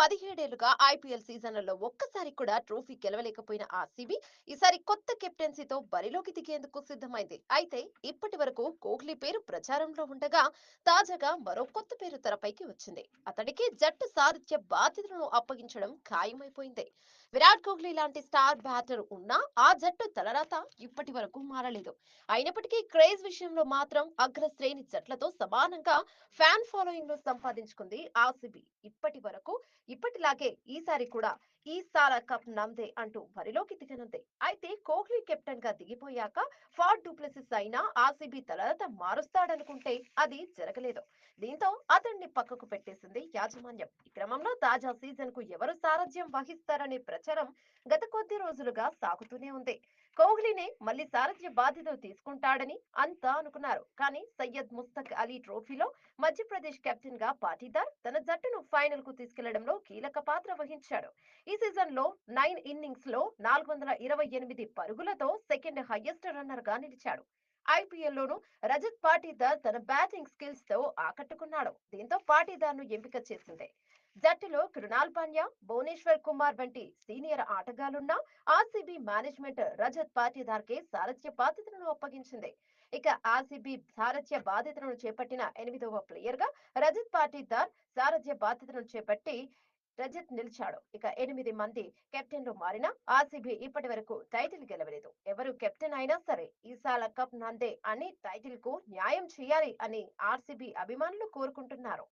17 ఏళ్లుగా ఐపీఎల్ సీజన్లలో ఒక్కసారి కూడా ట్రోఫీ గెలవలేకపోయిన ఆర్సీబీ ఈసారి కొత్త కెప్టెన్సీతో బరిలోకి దిగేందుకు సిద్ధమైంది. అయితే ఇప్పటి వరకు కోహ్లీ పేరు ప్రచారంలో ఉండగా తాజాగా మరో కొత్త పేరు తెరపైకి వచ్చింది. అతడికి జట్టు సారథ్య బాధ్యతలను అప్పగించడం ఖాయమైపోయింది. విరాట్ కోహ్లీ లాంటి స్టార్ బ్యాటర్ ఉన్నా ఆ జట్టు తలరాత ఇప్పటి వరకు మారలేదు. అయినప్పటికీ క్రేజ్ విషయంలో మాత్రం అగ్రశ్రేణి జట్లతో సమానంగా ఫ్యాన్ ఫాలోయింగ్ ను సంపాదించుకుంది ఆర్సీబీ. ఇప్పటి వరకు ఇప్పటిలాగే ఈసారి కూడా ఈ సాల కప్ నమ్దే అంటూ బరిలోకి దిగనుంది. అయితే కోహ్లీ కెప్టెన్ గా దిగిపోయాక ఫాడ్ డూప్లెసిస్ అయినా ఆర్సీబీ తలరాత మారుస్తాడనుకుంటే అది జరగలేదు. దీంతో అతన్ని పక్కకు పెట్టేసింది యాజమాన్యం. ఈ క్రమంలో తాజా సీజన్ కు ఎవరు సారథ్యం వహిస్తారనే ప్రచారం గత కొద్ది రోజులుగా సాగుతూనే ఉంది. కోహ్లీనే మళ్ళీ సారథ్య బాధ్యతలు తీసుకుంటాడని అంతా అనుకున్నారు. కానీ సయ్యద్ ముస్తక్ అలీ ట్రోఫీలో మధ్యప్రదేశ్ కెప్టెన్ గా పాటీదార్ తన జట్టును ఫైనల్ కు తీసుకెళ్లడంలో కీలక పాత్ర వహించాడు. ఈ సీజన్ లో 9 ఇన్నింగ్స్ లో 428 పరుగులతో సెకండ్ హైయెస్ట్ రన్నర్ గా నిలిచాడు. ఐపీఎల్ లోను రజత్ పాటీదార్ తన బ్యాటింగ్ స్కిల్స్ తో ఆకట్టుకున్నాడు. దీంతో పాటీదార్ ను ఎంపిక చేసింది. జట్టులో కృణాల్ పాండ్యా, భువనేశ్వర్ కుమార్ వంటి సీనియర్ ఆటగాళ్లున్నా ఆర్సీబీ మేనేజ్మెంట్ రజత్ పాటీదార్ కే సారథ్య బాధ్యతలను అప్పగించింది. ఇక ఆర్సీబీ సారథ్య బాధ్యతలను చేపట్టిన 8వ ప్లేయర్ గా రజత్ పాటీదార్ సారథ్య బాధ్యతలను చేపట్టి రజత్ నిలిచాడు. ఇక 8 మంది కెప్టెన్లు మారినా ఆర్సీబీ ఇప్పటి వరకు టైటిల్ గెలవలేదు. ఎవరు కెప్టెన్ అయినా సరే ఈసాల కప్ నందే అని టైటిల్ కు న్యాయం చేయాలి అని ఆర్సీబీ అభిమానులు కోరుకుంటున్నారు.